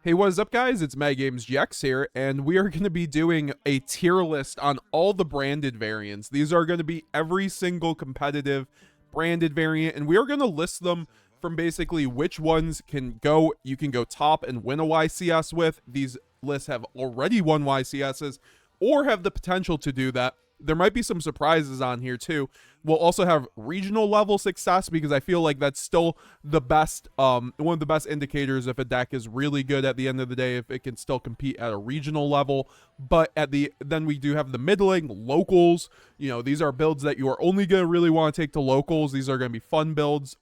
Hey, what is up, guys? It's MadGamesGX here, and we are going to be doing a tier list on all the branded variants. These are going to be every single competitive branded variant, and we are going to list them from basically which ones you can go top and win a YCS with. These lists have already won YCSs or have the potential to do that. There might be some surprises on here too. We'll also have regional level success because I feel like that's still the best, one of the best indicators if a deck is really good at the end of the day, if it can still compete at a regional level. But then we do have the middling, locals. You know, these are builds that you are only going to really want to take to locals. These are going to be fun builds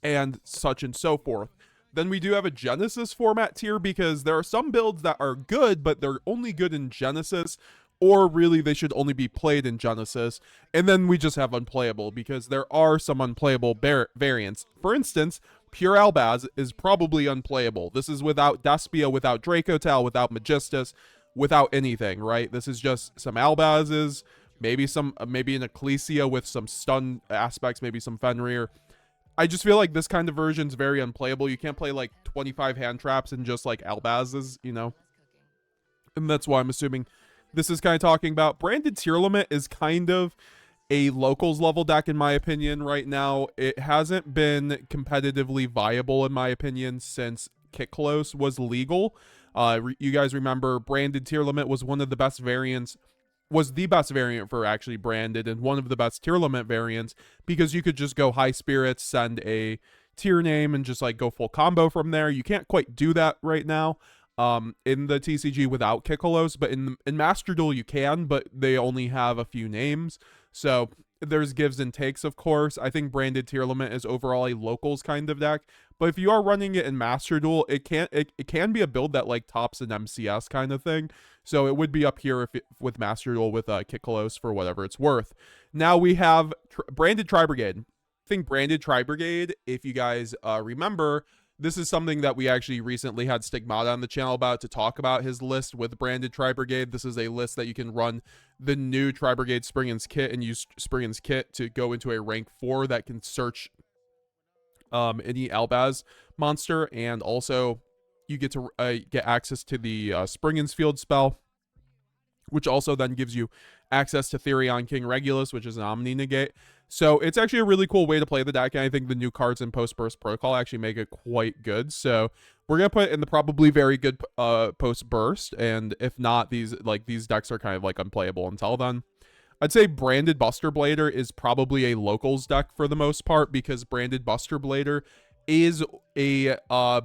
and such and so forth. Then we do have a Genesis format tier because there are some builds that are good, but they're only good in Genesis, or really they should only be played in Genesis. And then we just have unplayable because there are some unplayable variants. For instance, Pure Albaz is probably unplayable. This is without Despia, without Draco Tal, without Magistus, without anything, right? This is just some Albazes, maybe an Ecclesia with some stun aspects, maybe some Fenrir. I just feel like this kind of version is very unplayable. You can't play like 25 hand traps and just like Albazes, you know? And that's why I'm assuming this is kind of talking about. Branded tier limit is kind of a locals level deck in my opinion right now. It hasn't been competitively viable in my opinion since Kitclose was legal. You guys remember branded tier limit was one of the best variants, was the best variant for actually branded, and one of the best tier limit variants because you could just go high spirits, send a tier name, and just like go full combo from there. You can't quite do that right now in the TCG without Kitclose, but in Master Duel you can, but they only have a few names. So there's gives and takes, of course. I think branded tier limit is overall a locals kind of deck, but if you are running it in Master Duel, it can be a build that like tops an MCS kind of thing. So it would be up here with Master Duel with Kitclose for whatever it's worth. Now we have branded Tri-Brigade. I think branded Tri-Brigade, if you guys remember, this is something that we actually recently had Stigmata on the channel about to talk about his list with branded Tri-Brigade. This is a list that you can run the new Tri-Brigade Springen's Kit and use Springen's Kit to go into a rank 4 that can search any Albaz monster, and also you get to get access to the Springen's Field spell, which also then gives you access to Therion King Regulus, which is an Omni Negate. So it's actually a really cool way to play the deck, and I think the new cards in Post-Burst Protocol actually make it quite good. So we're going to put it in the probably very good Post-Burst, and if not, these decks are kind of like unplayable until then. I'd say Branded Buster Blader is probably a locals deck for the most part, because Branded Buster Blader is a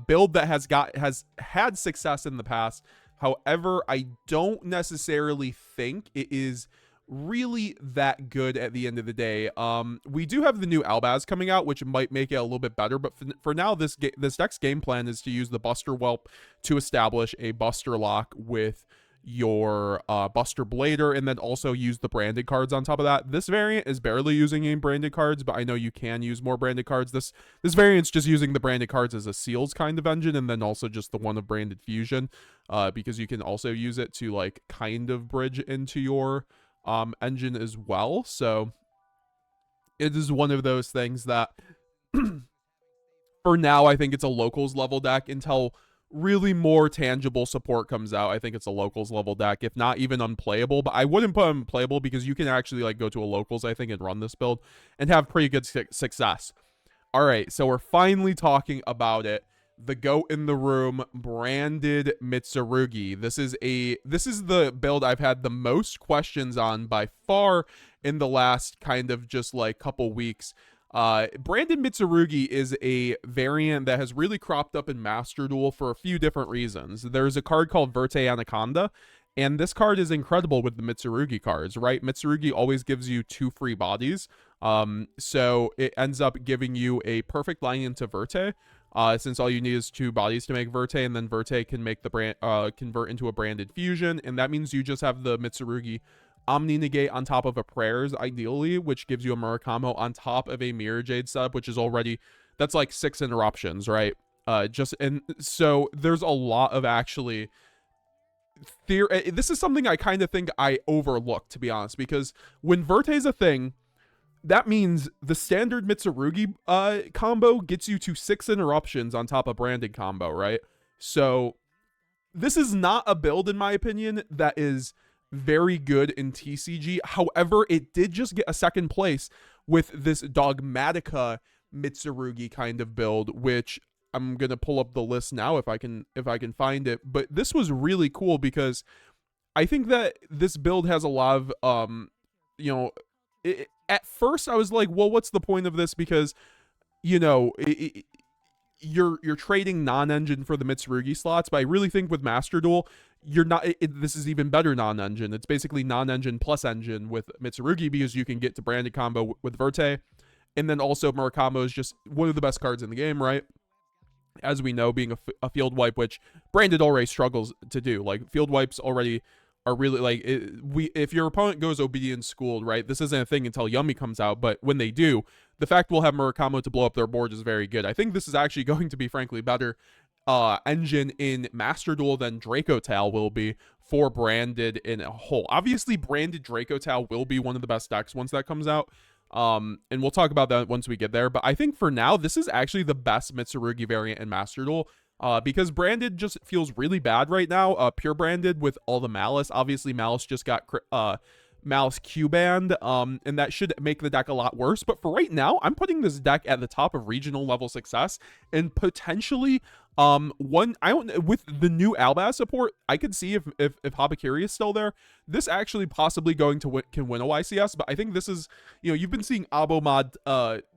build that has had success in the past. However, I don't necessarily think it is really that good at the end of the day. We do have the new Albaz coming out, which might make it a little bit better, but for now, this deck's game plan is to use the Buster Whelp to establish a Buster Lock with your Buster Blader, and then also use the branded cards on top of that. This variant is barely using any branded cards, but I know you can use more branded cards. This variant's just using the branded cards as a seals kind of engine, and then also just the one of branded fusion, because you can also use it to like kind of bridge into your engine as well. So it is one of those things that for now I think it's a locals level deck until really more tangible support comes out. I think it's a locals level deck, if not even unplayable, but I wouldn't put unplayable because you can actually like go to a locals, I think, and run this build and have pretty good success. All right, so we're finally talking about it. The goat in the room, branded Mitsurugi. This is the build I've had the most questions on by far in the last kind of just like couple weeks. Branded Mitsurugi is a variant that has really cropped up in Master Duel for a few different reasons. There's a card called Verte Anaconda, and this card is incredible with the Mitsurugi cards, right? Mitsurugi always gives you 2 free bodies, so it ends up giving you a perfect line into Verte, since all you need is 2 bodies to make Verte, and then Verte can make the convert into a branded fusion, and that means you just have the Mitsurugi Omni Negate on top of a Prayers, ideally, which gives you a Murakamo on top of a Mirror Jade setup, which is already, that's like 6 interruptions, right? And so there's a lot of actually this is something I kind of think I overlooked, to be honest, because when Verte is a thing, that means the standard Mitsurugi combo gets you to 6 interruptions on top of branded combo, right? So this is not a build, in my opinion, that is very good in TCG. However, it did just get a second place with this Dogmatika Mitsurugi kind of build, which I'm gonna pull up the list now if I can find it. But this was really cool because I think that this build has a lot of at first I was like, well, what's the point of this? Because you're trading non-engine for the Mitsurugi slots, but I really think with Master Duel, you're not. This is even better non-engine. It's basically non-engine plus engine with Mitsurugi because you can get to branded combo with Verte, and then also Murakamo is just one of the best cards in the game, right? As we know, being a field wipe, which branded already struggles to do. Like field wipes already are really like if your opponent goes obedient schooled, right? This isn't a thing until Yummy comes out, but when they do, the fact we'll have Murakamo to blow up their board is very good. I think this is actually going to be frankly better engine in Master Duel than Draco Tal will be for branded in a whole. Obviously, branded Draco Tal will be one of the best decks once that comes out. And we'll talk about that once we get there. But I think for now, this is actually the best Mitsurugi variant in Master Duel. Because branded just feels really bad right now. Pure branded with all the Malice. Obviously, Malice just got Malice Q banned, and that should make the deck a lot worse. But for right now, I'm putting this deck at the top of regional level success, and potentially with the new Albaz support, I could see if Habakiri is still there, this actually possibly can win a YCS. But I think this is, you've been seeing Abomad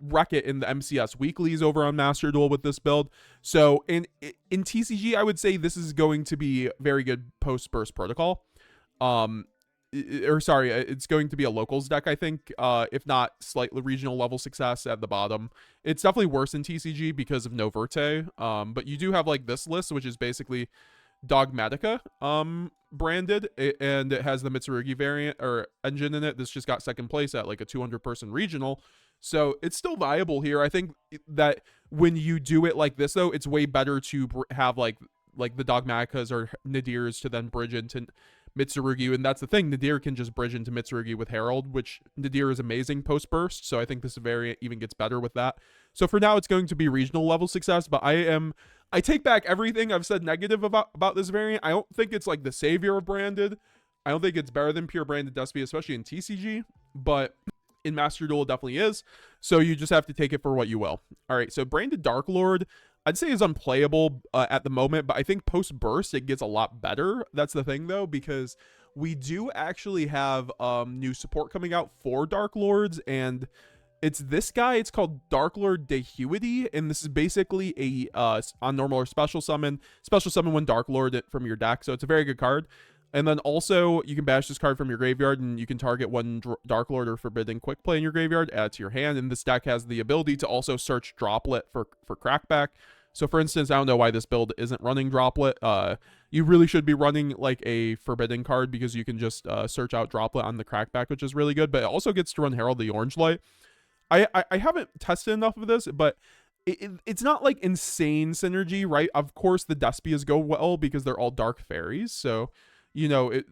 wreck it in the MCS weeklies over on Master Duel with this build. So in TCG, I would say this is going to be very good post burst protocol. It's going to be a locals deck, I think, if not slightly regional level success at the bottom. It's definitely worse in TCG because of no Verte, but you do have like this list, which is basically Dogmatika branded, and it has the Mitsurugi variant or engine in it. This just got second place at like a 200-person regional, so it's still viable here. I think that when you do it like this, though, it's way better to have like the Dogmatikas or Nadirs to then bridge into Mitsurugi, and that's the thing. Nadir can just bridge into Mitsurugi with Herald, which Nadir is amazing post burst, so I think this variant even gets better with that. So for now, it's going to be regional level success, but I take back everything I've said negative about this variant. I don't think it's like the savior of branded. I don't think it's better than pure branded Despia, especially in TCG, but in Master Duel it definitely is. So you just have to take it for what you will. All right, so branded Dark Lord, I'd say is unplayable at the moment, but I think post burst it gets a lot better. That's the thing though, because we do actually have new support coming out for Dark Lords, and it's this guy. It's called Dark Lord Dehuity, and this is basically a on normal or special summon one Dark Lord from your deck. So it's a very good card. And then also you can bash this card from your graveyard, and you can target one Dark Lord or Forbidden Quick Play in your graveyard, add to your hand. And this deck has the ability to also search Droplet for crackback. So for instance, I don't know why this build isn't running Droplet. You really should be running like a Forbidden card because you can just search out Droplet on the crackback, which is really good. But it also gets to run Herald the Orange Light. I haven't tested enough of this, but it's not like insane synergy, right? Of course, the Despias go well because they're all Dark Fairies. So, it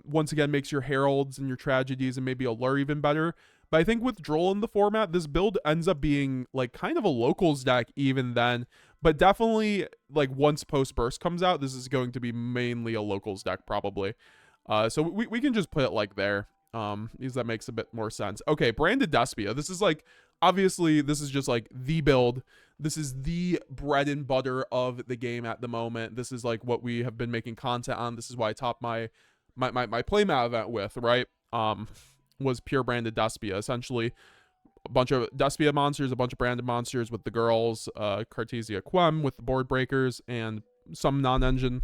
once again makes your Heralds and your Tragedies and maybe Allure even better. But I think with Droll in the format, this build ends up being like kind of a locals deck even then. But definitely like once post burst comes out, this is going to be mainly a locals deck probably. So we can just put it like there. Because that makes a bit more sense. Okay, branded Despia. This is like, obviously this is just like the build. This is the bread and butter of the game at the moment. This is like what we have been making content on. This is why I topped my playmat event with, right? Was pure branded Despia. Essentially a bunch of Despia monsters, a bunch of branded monsters with the girls, Cartesia Quem with the board breakers, and some non-engine,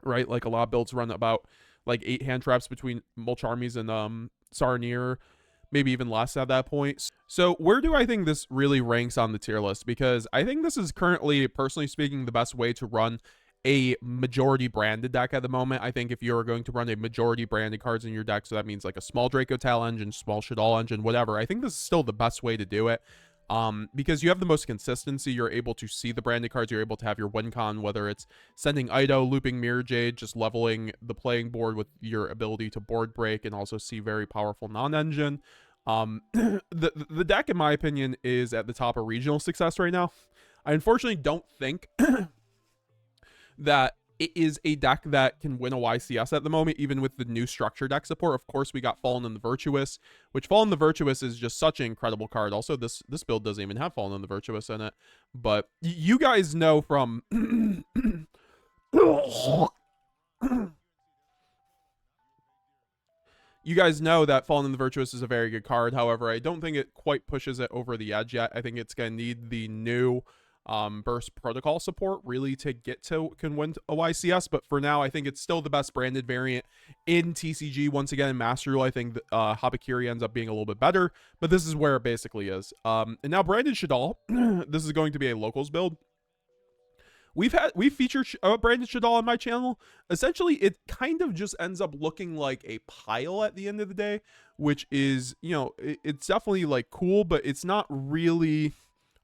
right? Like a lot of builds run about like 8 hand traps between Mulch Armies and Sarnir, maybe even less at that point. So where do I think this really ranks on the tier list? Because I think this is currently, personally speaking, the best way to run a majority branded deck at the moment. I think if you're going to run a majority branded cards in your deck, so that means like a small Draco Tal engine, small shaddoll engine, whatever, I think this is still the best way to do it. Because you have the most consistency, you're able to see the branded cards, you're able to have your win con, whether it's sending Ido, looping Mirror Jade, just leveling the playing board with your ability to board break and also see very powerful non-engine. The deck, in my opinion, is at the top of regional success right now. I unfortunately don't think that it is a deck that can win a YCS at the moment, even with the new structure deck support. Of course, we got Fallen and the Virtuous, which Fallen and the Virtuous is just such an incredible card. Also, this build doesn't even have Fallen and the Virtuous in it. But you guys know from... You guys know that Fallen and the Virtuous is a very good card. However, I don't think it quite pushes it over the edge yet. I think it's going to need the new burst protocol support really to get to can win a YCS, but for now I think it's still the best branded variant in TCG. Once again, in Master Rule I think Habakiri ends up being a little bit better, but this is where it basically is. And now branded shaddoll. This is going to be a locals build. We've featured branded shaddoll on my channel. Essentially it kind of just ends up looking like a pile at the end of the day, which is, you know, it's definitely like cool, but it's not really...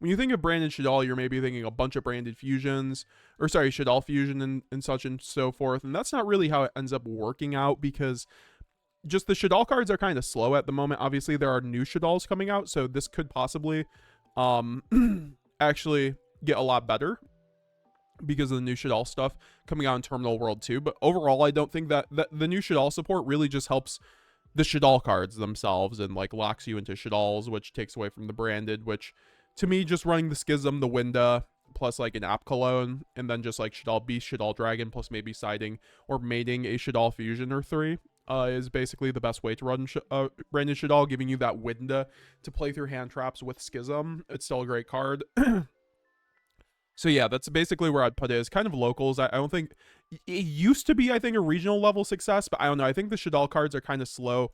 When you think of branded shaddoll, you're maybe thinking a bunch of branded fusions, or sorry, shaddoll fusion and such and so forth. And that's not really how it ends up working out, because just the shaddoll cards are kind of slow at the moment. Obviously, there are new shaddolls coming out, so this could possibly actually get a lot better because of the new shaddoll stuff coming out in Terminal World 2. But overall, I don't think that the new shaddoll support really just helps the shaddoll cards themselves and like locks you into shaddolls, which takes away from the branded, which... To me, just running the Schism, the Winda, plus like an App Cologne, and then just like Shaddoll Beast, Shaddoll Dragon, plus maybe siding or mating a Shaddoll Fusion or 3 is basically the best way to run branded Shaddoll, giving you that Winda to play through hand traps with Schism. It's still a great card. So yeah, that's basically where I'd put it. It's kind of locals. I don't think... It used to be, I think, a regional level success, but I don't know. I think the Shaddoll cards are kind of slow.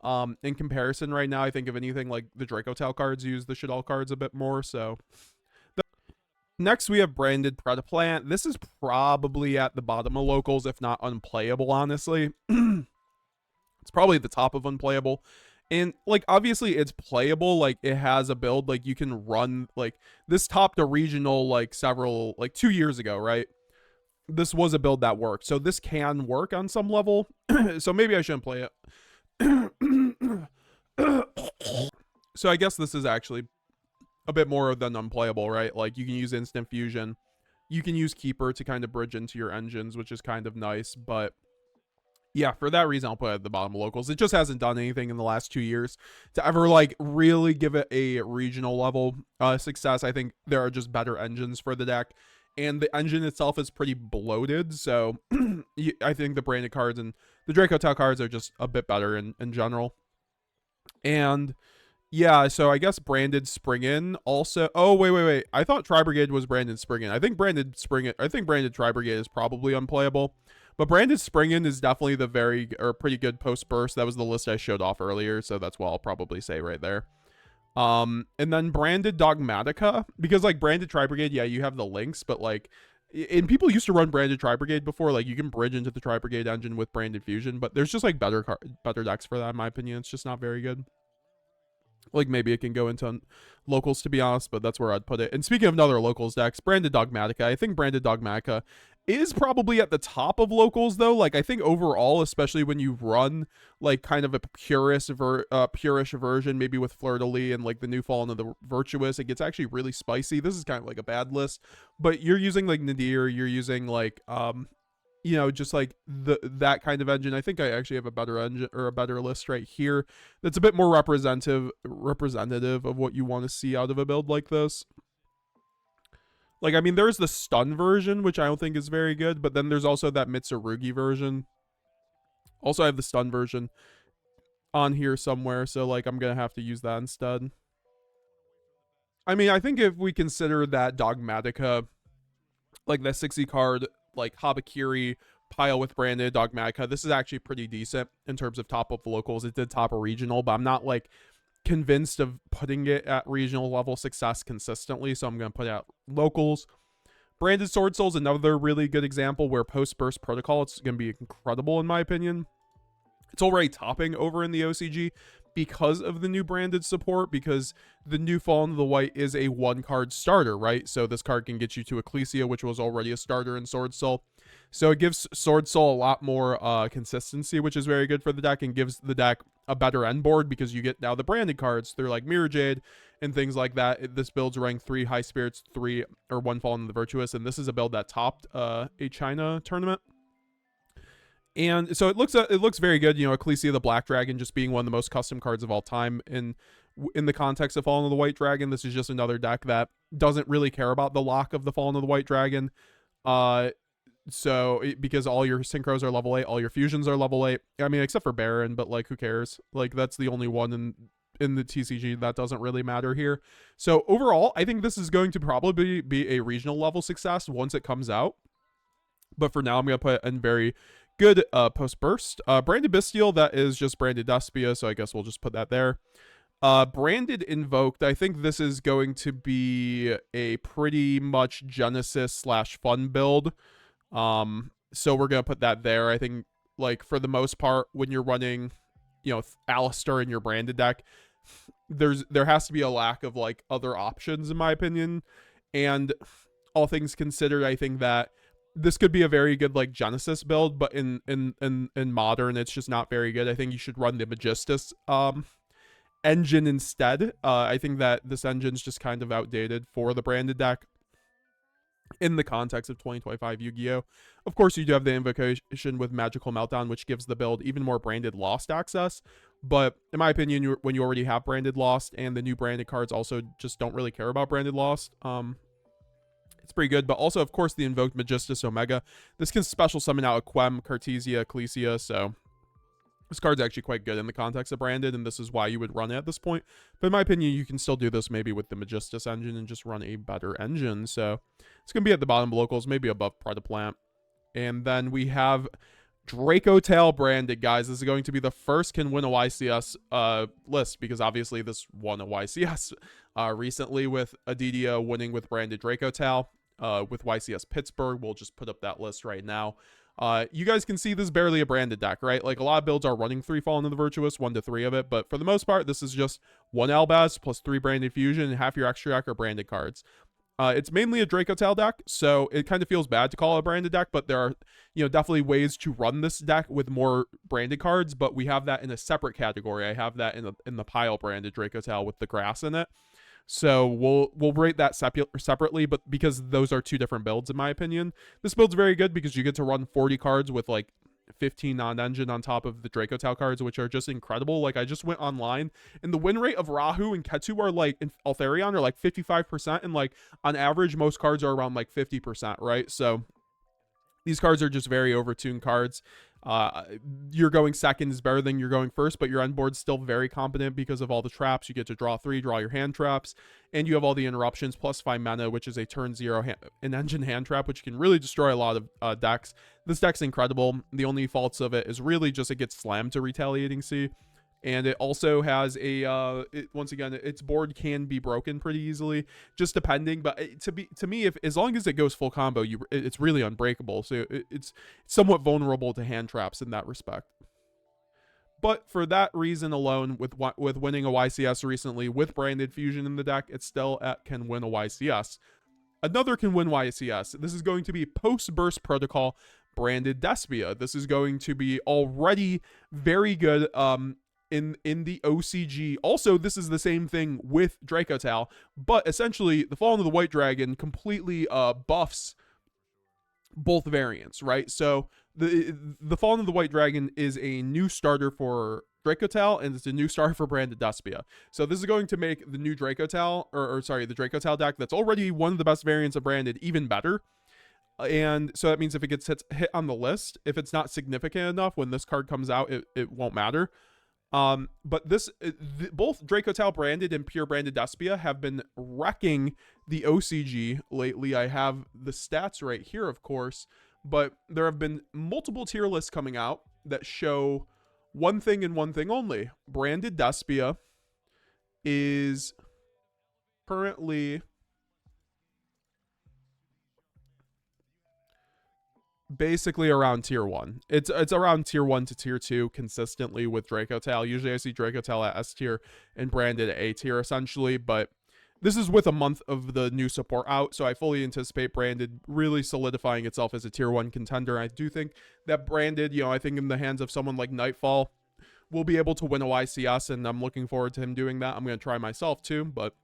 In comparison right now, I think if anything, like the Draco Tail cards use the shaddoll cards a bit more. So next we have branded predaplant. This is probably at the bottom of locals, if not unplayable, honestly. It's probably the top of unplayable. And like obviously it's playable, like it has a build, like you can run, like this topped a regional like 2 years ago, right? This was a build that worked, so this can work on some level. So maybe I shouldn't play it. So I guess this is actually a bit more than unplayable, right? Like you can use instant fusion, you can use keeper to kind of bridge into your engines, which is kind of nice. But yeah, for that reason I'll put it at the bottom of locals. It just hasn't done anything in the last 2 years to ever like really give it a regional level success. I think there are just better engines for the deck, and the engine itself is pretty bloated, so I think the branded cards and the Draco Tail cards are just a bit better in general. And yeah, so I guess branded Spring In also... Oh, wait. I thought Tri-Brigade was branded Spring In. I think branded Tri-Brigade is probably unplayable. But branded Spring In is definitely the pretty good post-burst. That was the list I showed off earlier, so that's what I'll probably say right there. And then branded Dogmatika, because like branded Tri-Brigade, yeah, you have the links, but like... And people used to run branded Tri-Brigade before, like you can bridge into the Tri-Brigade engine with branded fusion, but there's just like better decks for that in my opinion. It's just not very good. Like maybe it can go into locals, to be honest, but that's where I'd put it. And speaking of another locals decks, branded Dogmatika. I think branded Dogmatika is probably at the top of locals though. Like I think overall, especially when you run like kind of a purish version, maybe with Fleur-de-Lis and like the new Fallen of the Virtuous, it gets actually really spicy. This is kind of like a bad list, but you're using like Nadir, you're using like you know, just like that kind of engine. I think I actually have a better engine or a better list right here that's a bit more representative of what you want to see out of a build like this. Like, I mean, there's the stun version, which I don't think is very good, but then there's also that Mitsurugi version. Also, I have the stun version on here somewhere, so like I'm gonna have to use that instead. I mean, I think if we consider that Dogmatika, like that 60 card, like Habakiri pile with branded Dogmatika, this is actually pretty decent in terms of top of locals. It did top a regional, but I'm not like convinced of putting it at regional level success consistently, so I'm going to put it at locals. Branded Swordsoul is another really good example where post burst protocol, it's going to be incredible in my opinion. It's already topping over in the OCG because of the new branded support, because the new Fallen of the White is a 1-card starter, right? So this card can get you to Ecclesia, which was already a starter in Swordsoul. So it gives Swordsoul a lot more consistency, which is very good for the deck, and gives the deck a better end board because you get now the branded cards through like Mirror Jade and things like that. This build's rank 3 high spirits, 3 or 1 fallen in the virtuous, and this is a build that topped a China tournament. And so it looks very good. You know, Ecclesia the Black Dragon just being one of the most custom cards of all time in the context of Fallen of the White Dragon. This is just another deck that doesn't really care about the lock of the Fallen of the White Dragon. Because all your synchros are level 8, all your fusions are level 8. I mean, except for Baron, but like who cares? Like that's the only one in the TCG that doesn't really matter here. So overall, I think this is going to probably be a regional level success once it comes out. But for now, I'm going to put in very good post burst. Branded Bestial, that is just branded Despia, so I guess we'll just put that there. Branded Invoked, I think this is going to be a pretty much Genesis / fun build. So we're gonna put that there. I think like for the most part, when you're running, you know, Alistair in your branded deck, there has to be a lack of like other options in my opinion. And all things considered, I think that this could be a very good like Genesis build, but in modern, it's just not very good. I think you should run the Magistus engine instead. I think that this engine's just kind of outdated for the branded deck in the context of 2025 Yu-Gi-Oh! Of course, you do have the invocation with Magical Meltdown, which gives the build even more branded Lost access. But in my opinion, when you already have branded Lost and the new branded cards also just don't really care about branded Lost, it's pretty good. But also, of course, the invoked Magistus Omega. This can special summon out a Quem, Cartesia, Ecclesia, so this card's actually quite good in the context of branded, and this is why you would run it at this point. But in my opinion, you can still do this maybe with the Magistus engine and just run a better engine. So it's going to be at the bottom locals, maybe above Predaplant. And then we have Draco Tail branded, guys. This is going to be the first can win a YCS list, because obviously this won a YCS recently with Adidia winning with branded Draco Tail with YCS Pittsburgh. We'll just put up that list right now. You guys can see this is barely a branded deck, right? Like a lot of builds are running 3 Fallen in the Virtuous, 1 to 3 of it, but for the most part, this is just 1 Albaz plus 3 branded fusion, and half your extra deck are branded cards. It's mainly a Draco Tail deck, so it kind of feels bad to call it a branded deck, but there are, you know, definitely ways to run this deck with more branded cards, but we have that in a separate category. I have that in the pile branded Draco Tail with the grass in it. So we'll rate that separately, but because those are 2 different builds in my opinion. This build's very good because you get to run 40 cards with like 15 non-engine on top of the Draco Tail cards, which are just incredible. Like I just went online and the win rate of Rahu and Ketu are like, in Altharion are like 55%, and like on average most cards are around like 50%, right? So these cards are just very overtuned cards. You're going second is better than you're going first, but your end board's still very competent because of all the traps. You get to draw 3, draw your hand traps, and you have all the interruptions plus 5 mana, which is a turn 0 an engine hand trap, which can really destroy a lot of decks. This deck's incredible. The only faults of it is really just it gets slammed to Retaliating Sea. And it also has a once again, its board can be broken pretty easily, just depending. But to me, if as long as it goes full combo, it's really unbreakable. So it's somewhat vulnerable to hand traps in that respect. But for that reason alone, with winning a YCS recently with branded fusion in the deck, it still can win a YCS. Another can win YCS. This is going to be post burst protocol branded Despia. This is going to be already very good. In the OCG. Also, this is the same thing with Draco Tail, but essentially the Fallen of the White Dragon completely buffs both variants, right? So the Fallen of the White Dragon is a new starter for Draco Tail, and it's a new starter for branded Despia. So this is going to make the new Draco Tail, the Draco Tail deck that's already one of the best variants of branded even better. And so that means if it gets hit on the list, if it's not significant enough when this card comes out, it won't matter. But both Draco Tail branded and pure branded Despia have been wrecking the OCG lately. I have the stats right here, of course, but there have been multiple tier lists coming out that show one thing and one thing only. Branded Despia is currently basically around tier 1. It's around tier 1 to tier 2 consistently with Draco Tail. Usually I see Draco Tail at S tier and branded at A tier essentially, but this is with a month of the new support out, so I fully anticipate branded really solidifying itself as a tier 1 contender. I do think that branded, you know, I think in the hands of someone like Nightfall will be able to win a YCS, and I'm looking forward to him doing that. I'm going to try myself too, but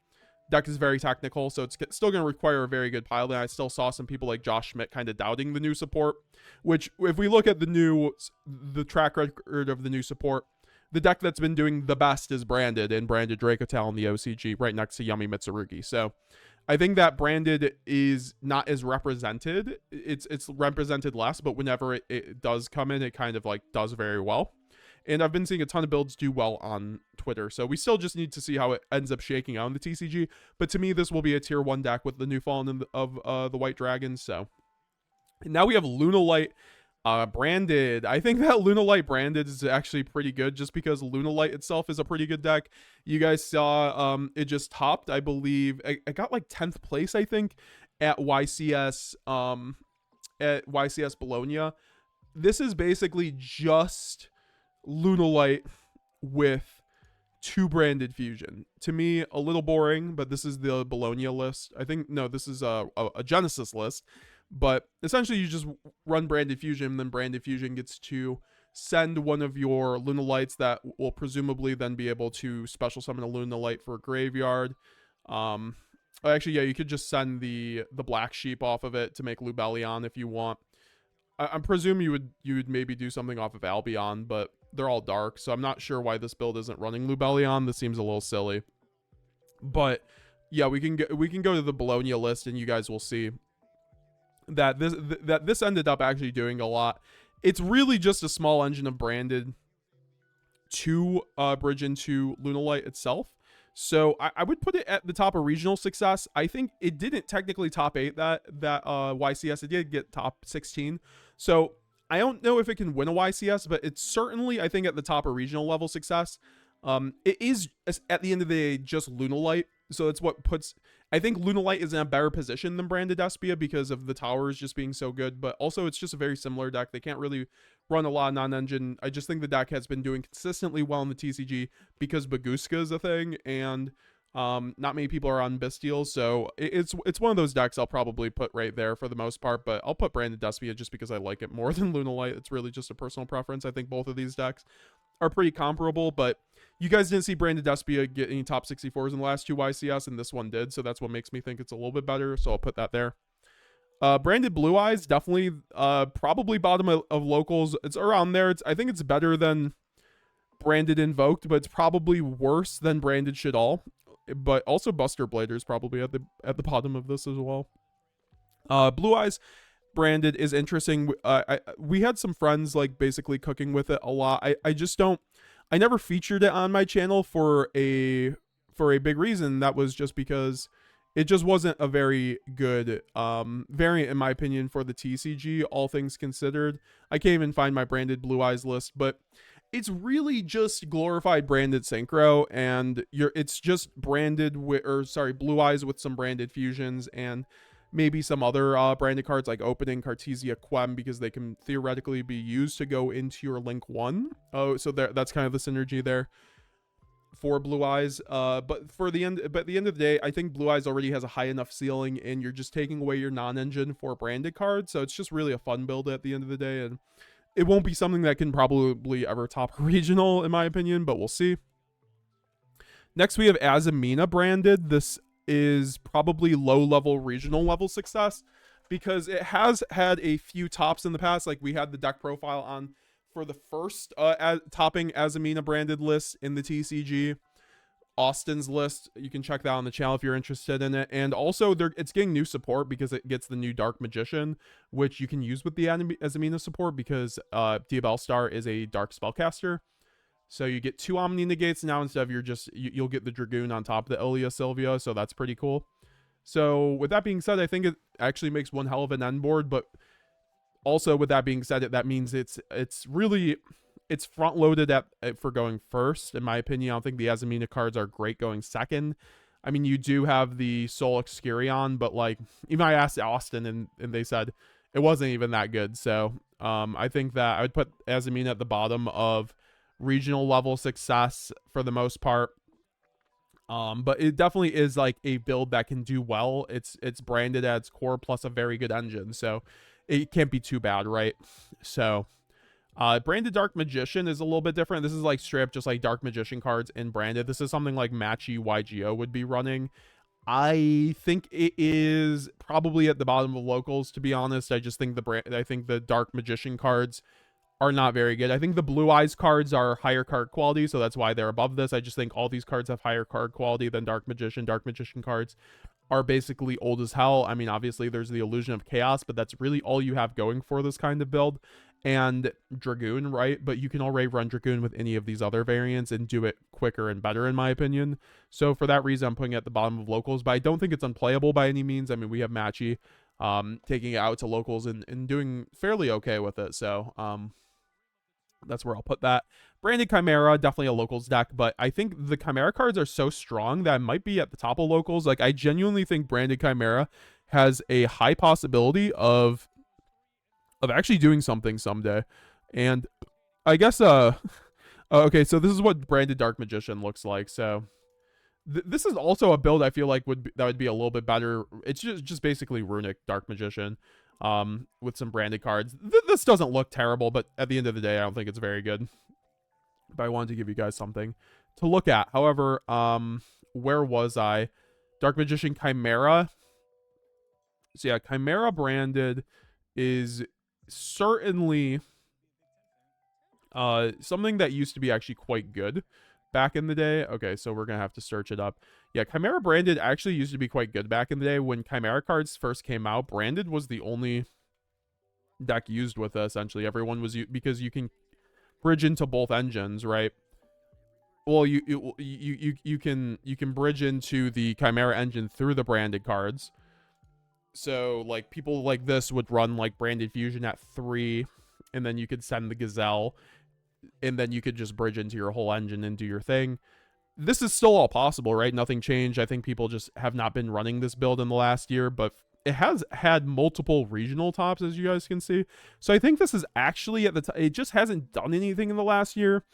deck is very technical, so it's still going to require a very good pilot. And I still saw some people like Josh Schmidt kind of doubting the new support, which if we look at the track record of the new support, the deck that's been doing the best is Branded, and Branded Draco in the OCG right next to Yummy Mitsurugi. So I think that Branded is not as represented. It's represented less, but whenever it does come in, it kind of like does very well. And I've been seeing a ton of builds do well on Twitter. So we still just need to see how it ends up shaking out in the TCG. But to me, this will be a tier 1 deck with the new Fallen of the White Dragons. So and now we have lunalight Branded. I think that lunalight Branded is actually pretty good just because lunalight itself is a pretty good deck. You guys saw it just topped, I believe. I got like 10th place, I think, at YCS Bologna. This is basically just lunalight with 2 branded fusion. To me, a little boring, but this is the Bologna list. I think, no, this is a Genesis list. But essentially, you just run branded fusion, and then branded fusion gets to send one of your lunalights that will presumably then be able to special summon a lunalight for a graveyard. Actually, yeah, you could just send the black sheep off of it to make Lubellion if you want. I'm presuming you would maybe do something off of Albion, but they're all dark, so I'm not sure why this build isn't running Lubellion. This seems a little silly. But yeah, we can go to the Bologna list, and you guys will see that this ended up actually doing a lot. It's really just a small engine of Branded to bridge into lunalight itself. So I would put it at the top of regional success. I think it didn't technically top 8 that YCS. It did get top 16. So I don't know if it can win a YCS, but it's certainly, I think, at the top of regional level success. It is, at the end of the day, just lunalight. So it's what puts, I think lunalight is in a better position than Branded Despia because of the towers just being so good. But also, it's just a very similar deck. They can't really run a lot of non-engine. I just think the deck has been doing consistently well in the TCG because Baguska is a thing, and not many people are on Bestials. So it's one of those decks I'll probably put right there for the most part. But I'll put Branded Despia just because I like it more than lunalight. It's really just a personal preference. I think both of these decks are pretty comparable, but you guys didn't see Branded Despia get any top 64s in the last 2 YCS, and this one did, so that's what makes me think it's a little bit better, so I'll put that there. Branded Blue Eyes, definitely probably bottom of locals. It's around there. I think it's better than Branded Invoked, but it's probably worse than Branded Shaddoll. But also Buster Blader is probably at the bottom of this as well. Blue Eyes Branded is interesting. We had some friends like basically cooking with it a lot. I never featured it on my channel for a big reason. That was just because it just wasn't a very good variant, in my opinion, for the TCG, all things considered. I can't even find my Branded Blue Eyes list, but it's really just glorified Branded Synchro, and it's just branded Blue Eyes with some branded fusions and maybe some other branded cards like Opening, Cartesia, Quem, because they can theoretically be used to go into your Link 1. Oh, so that's kind of the synergy there for Blue Eyes. But at the end of the day, I think Blue Eyes already has a high enough ceiling, and you're just taking away your non-engine for branded cards. So it's just really a fun build at the end of the day, and it won't be something that can probably ever top regional, in my opinion, but we'll see. Next, we have Azamina Branded. This is probably low-level regional level success because it has had a few tops in the past. Like we had the deck profile on for the first topping Azamina Branded list in the TCG. Austin's list, you can check that on the channel if you're interested in it. And also it's getting new support because it gets the new Dark Magician, which you can use with the Azamina support because Diabell Star is a dark spellcaster. So you get 2 Omni Negates now instead of you'll get the Dragoon on top of the Ilia Sylvia, so that's pretty cool. So with that being said, I think it actually makes one hell of an end board, but also with that being said, that means it's front loaded for going first. In my opinion, I don't think the Azamina cards are great going second. I mean, you do have the Soul Excurion, but like even I asked Austin and they said it wasn't even that good. So I think that I would put Azamina at the bottom of regional level success for the most part. But it definitely is like a build that can do well. It's branded at its core plus a very good engine, so it can't be too bad, right? So Branded Dark Magician is a little bit different. This is like straight up just like Dark Magician cards in branded. This is something like Matchy YGO would be running. I think it is probably at the bottom of locals, to be honest. I just think I think the Dark Magician cards are not very good. I think the Blue Eyes cards are higher card quality, so that's why they're above this. I just think all these cards have higher card quality than Dark Magician. Dark Magician cards are basically old as hell. I mean, obviously there's the Illusion of Chaos, but that's really all you have going for this kind of build. And Dragoon, right? But you can already run Dragoon with any of these other variants and do it quicker and better, in my opinion. So for that reason, I'm putting it at the bottom of locals, but I don't think it's unplayable by any means. I mean, we have Matchy taking it out to locals and doing fairly okay with it. So that's where I'll put that. Branded Chimera, definitely a locals deck, but I think the Chimera cards are so strong that it might be at the top of locals. Like, I genuinely think Branded Chimera has a high possibility of actually doing something someday. And I guess okay, so this is what Branded Dark Magician looks like. So this is also a build I feel like would be a little bit better. It's just basically Runic Dark Magician with some branded cards. This doesn't look terrible, but at the end of the day, I don't think it's very good. But I wanted to give you guys something to look at. However, where was I? Dark Magician Chimera. So yeah, Chimera branded is certainly something that used to be actually quite good back in the day. Okay, so we're gonna have to search it up. Yeah, Chimera branded actually used to be quite good back in the day. When Chimera cards first came out, branded was the only deck used with it, essentially. Everyone was because you can bridge into both engines, right? Well, you can bridge into the Chimera engine through the branded cards. So like people like this would run like branded fusion at 3, and then you could send the Gazelle, and then you could just bridge into your whole engine and do your thing. This is still all possible, right? Nothing changed. I think people just have not been running this build in the last year, but it has had multiple regional tops, as you guys can see. So I think this is actually at the top. It just hasn't done anything in the last year.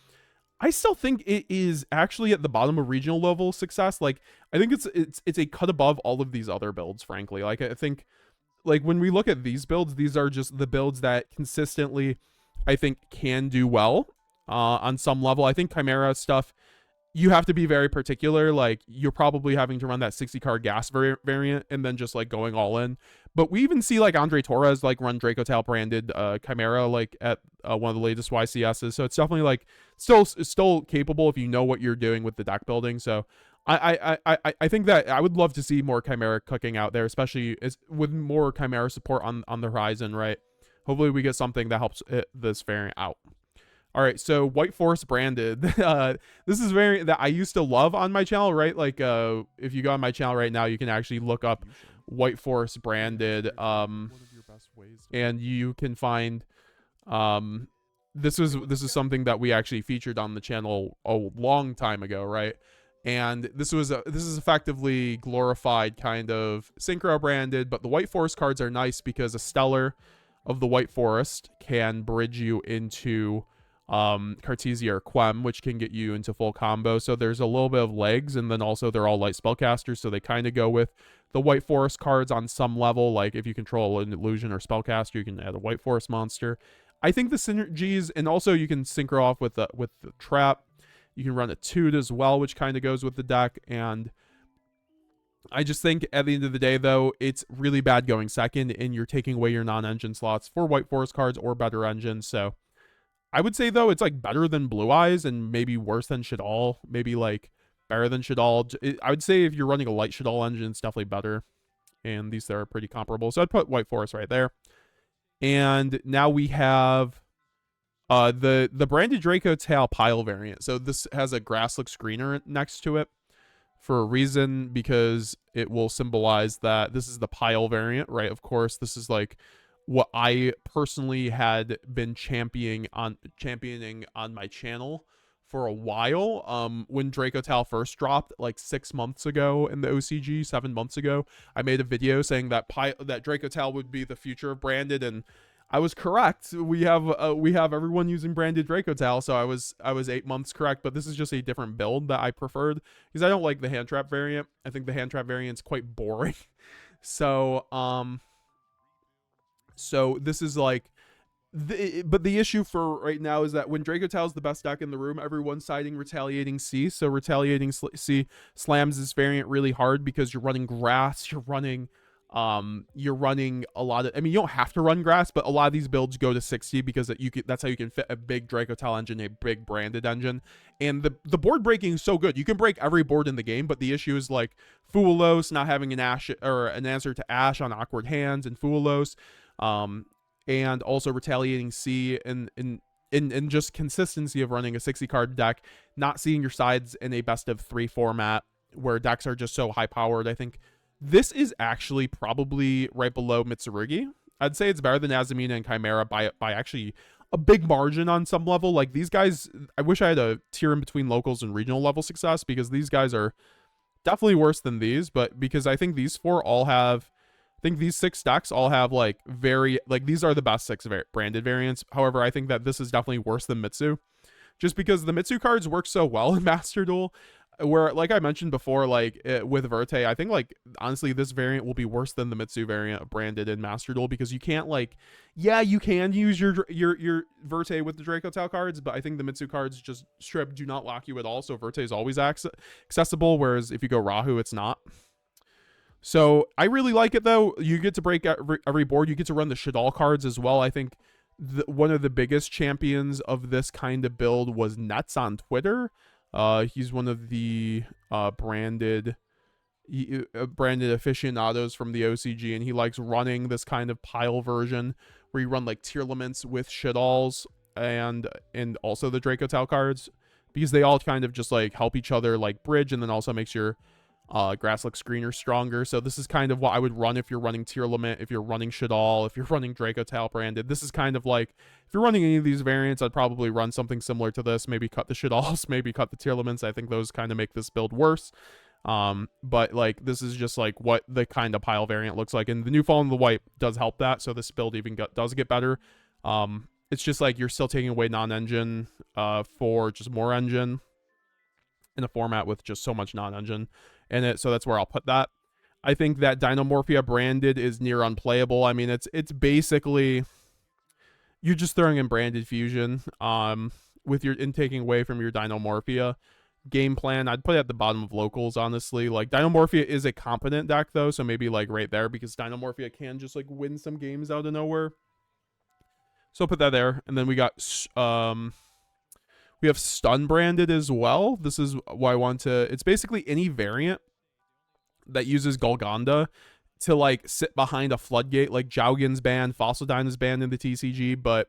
I still think it is actually at the bottom of regional level success. Like, I think it's a cut above all of these other builds, frankly. Like, I think, like, when we look at these builds, these are just the builds that consistently, I think, can do well on some level. I think Chimera stuff, you have to be very particular. Like, you're probably having to run that 60 card gas variant and then just like going all in. But we even see like Andre Torres like run Draco Tail branded Chimera like at one of the latest YCSs. So it's definitely like still capable if you know what you're doing with the deck building. So I think that I would love to see more Chimera cooking out there, especially with more Chimera support on the horizon, right? Hopefully we get something that helps this variant out. All right, so White Forest branded. This is very that I used to love on my channel, right? Like, if you go on my channel right now, you can actually look up White Forest branded, and you can find, this is something that we actually featured on the channel a long time ago, right? And this is effectively glorified kind of Synchro branded, but the White Forest cards are nice because a Stellar of the White Forest can bridge you into Cartesia or Quem, which can get you into full combo. So there's a little bit of legs, and then also they're all light spellcasters, so they kind of go with the White Forest cards on some level. Like if you control an illusion or spellcaster, you can add a White Forest monster. I think the synergies, and also you can synchro off with the trap. You can run a Toot as well, which kind of goes with the deck. And I just think at the end of the day, though, it's really bad going second, and you're taking away your non-engine slots for White Forest cards or better engines. So I would say, though, it's like better than Blue Eyes and maybe worse than Shaddoll. Maybe like better than Shaddoll. I would say if you're running a light Shaddoll engine, it's definitely better. And these are pretty comparable. So I'd put White Forest right there. And now we have the branded Draco Tail Pile variant. So this has a Grasslick screener next to it for a reason, because it will symbolize that this is the Pile variant, right? Of course, this is like what I personally had been championing on my channel for a while. When Draco Tail first dropped like 6 months ago in the OCG, 7 months ago, I made a video saying that Draco Tail would be the future of branded, and I was correct. We have everyone using branded Draco Tail, so I was 8 months correct. But this is just a different build that I preferred, because I don't like the hand trap variant. I think the hand trap variant's quite boring. So this is like But the issue for right now is that when Draco Tal's the best deck in the room, everyone's siding Retaliating C. So Retaliating C slams this variant really hard because you're running grass, you're running a lot of, I mean, you don't have to run grass, but a lot of these builds go to 60 because that's how you can fit a big Draco Tal engine, a big branded engine. And the board breaking is so good. You can break every board in the game, but the issue is like Fuelos not having an Ash or an answer to Ash on awkward hands and Fuelos. And also Retaliating C and just consistency of running a 60 card deck, not seeing your sides in a best of 3 format where decks are just so high powered. I think this is actually probably right below Mitsurugi. I'd say it's better than Azamina and Chimera by actually a big margin on some level. Like these guys, I wish I had a tier in between locals and regional level success because these guys are definitely worse than these, but because I think these four all have, I think these 6 decks all have like these are the best 6 branded variants. However, I think that this is definitely worse than Mitsu, just because the Mitsu cards work so well in Master Duel, where like I mentioned before, like with Verte, I think like honestly this variant will be worse than the Mitsu variant branded in Master Duel because you can't like, yeah, you can use your Verte with the Draco Tal cards, but I think the Mitsu cards just strip do not lock you at all. So Verte is always accessible, whereas if you go Rahu, it's not. So I really like it though. You get to break every board. You get to run the shaddoll cards as well. I think one of the biggest champions of this kind of build was Nets on Twitter. He's one of the branded aficionados from the OCG, and he likes running this kind of pile version where you run like tier limits with shadolls and also the Draco Tal cards, because they all kind of just like help each other like bridge, and then also makes your grass look screener stronger. So this is kind of what I would run if you're running tier limit, if you're running shaddoll, if you're running Draco Tal branded. This is kind of like, if you're running any of these variants, I'd probably run something similar to this. Maybe cut the shadolls, maybe cut the tier limits. I think those kind of make this build worse. But like this is just like what the kind of pile variant looks like, and the new Fallen of the White does help that, so this build even does get better. It's just like you're still taking away non-engine for just more engine in a format with just so much non-engine in it, so that's where I'll put that. I think that Dinomorphia branded is near unplayable. I mean, it's basically you're just throwing in branded fusion with your taking away from your Dinomorphia game plan. I'd put it at the bottom of locals, honestly. Like Dinomorphia is a competent deck though, so maybe like right there, because Dinomorphia can just like win some games out of nowhere. So I'll put that there. And then we got we have stun branded as well. This is why I want to, it's basically any variant that uses Golgonda to like sit behind a floodgate. Like Jowgen's banned, Fossil Dyna's banned in the TCG, but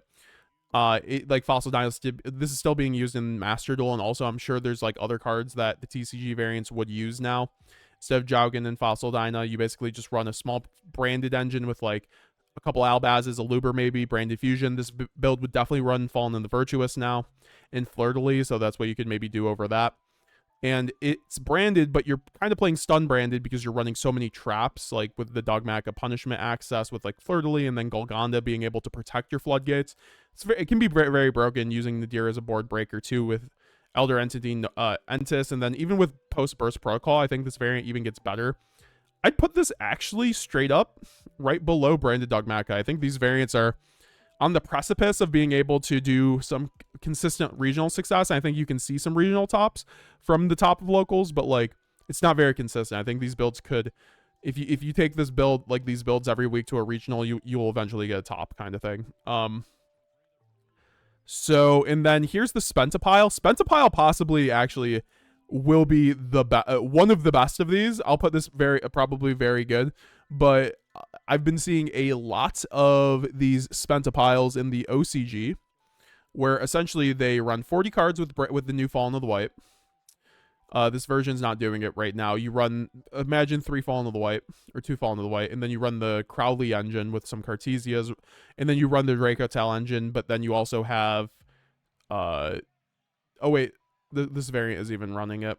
like Fossil Dyna, this is still being used in Master Duel, and also I'm sure there's like other cards that the TCG variants would use now. Instead of Jowgen and Fossil Dyna, you basically just run a small branded engine with like a couple Albazes, a Luber maybe, branded fusion. This build would definitely run Fallen and the Virtuous now in Fleur-de-Lis, so that's what you could maybe do over that. And it's branded, but you're kind of playing stun branded because you're running so many traps, like with the Dogmatika punishment access with like Fleur-de-Lis and then Golgonda being able to protect your floodgates. It can be very, very broken using Nadir as a board breaker too with Elder Entity, Entis, and then even with post-burst protocol, I think this variant even gets better. I'd put this actually straight up right below branded Dogmatika. I think these variants are on the precipice of being able to do some consistent regional success. I think you can see some regional tops from the top of locals, but like it's not very consistent. I think these builds could, if you take this build, like these builds every week to a regional, you will eventually get a top kind of thing. So, and then here's the Spentapile. Spentapile possibly actually will be the one of the best of these. I'll put this probably very good, but I've been seeing a lot of these Spentapiles in the OCG, where essentially they run 40 cards with the new Fallen of the White. This version's not doing it right now. You run, imagine 3 Fallen of the White, or 2 Fallen of the White, and then you run the Crowley engine with some Cartesias, and then you run the Draco Tal engine, but then you also have, oh wait, this variant is even running it.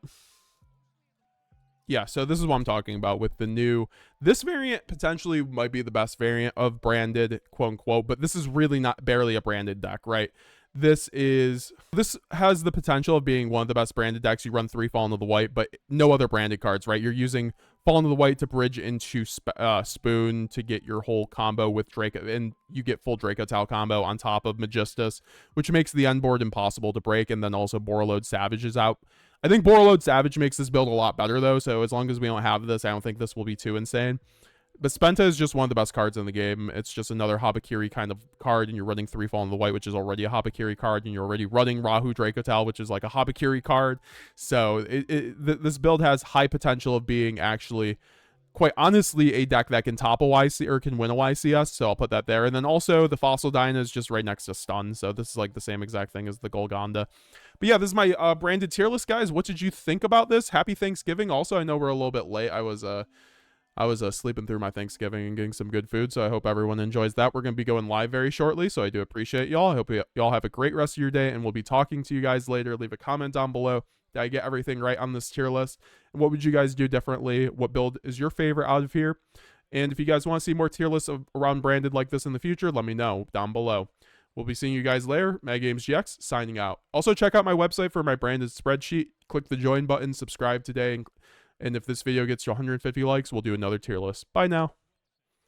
Yeah, so this is what I'm talking about with the new, this variant potentially might be the best variant of branded, quote unquote, but this is really not barely a branded deck, right? This has the potential of being one of the best branded decks. You run 3 Fall into the White, but no other branded cards, right? You're using Fall into the White to bridge into Spoon to get your whole combo with Draco, and you get full Draco Tau combo on top of Magistus, which makes the end board impossible to break, and then also Borreload Savage is out. I think Borreload Savage makes this build a lot better, though, so as long as we don't have this, I don't think this will be too insane. But Spenta is just one of the best cards in the game. It's just another Habakiri kind of card, and you're running 3 Fall in the White, which is already a Habakiri card, and you're already running Rahu Dracotel, which is like a Habakiri card. So this build has high potential of being actually, quite honestly, a deck that can top a YC or can win a YCS, so I'll put that there. And then also the Fossil Dyna is just right next to Stun, so this is like the same exact thing as the Golgonda. But yeah, this is my branded tier list, guys. What did you think about this? Happy Thanksgiving. Also, I know we're a little bit late. I was sleeping through my Thanksgiving and getting some good food, so I hope everyone enjoys that. We're going to be going live very shortly, so I do appreciate y'all. I hope y'all have a great rest of your day, and we'll be talking to you guys later. Leave a comment down below. Did I get everything right on this tier list? And what would you guys do differently? What build is your favorite out of here? And if you guys want to see more tier lists around branded like this in the future, let me know down below. We'll be seeing you guys later. MadGamesGX signing out. Also, check out my website for my branded spreadsheet. Click the join button, subscribe today, and if this video gets to 150 likes, we'll do another tier list. Bye now.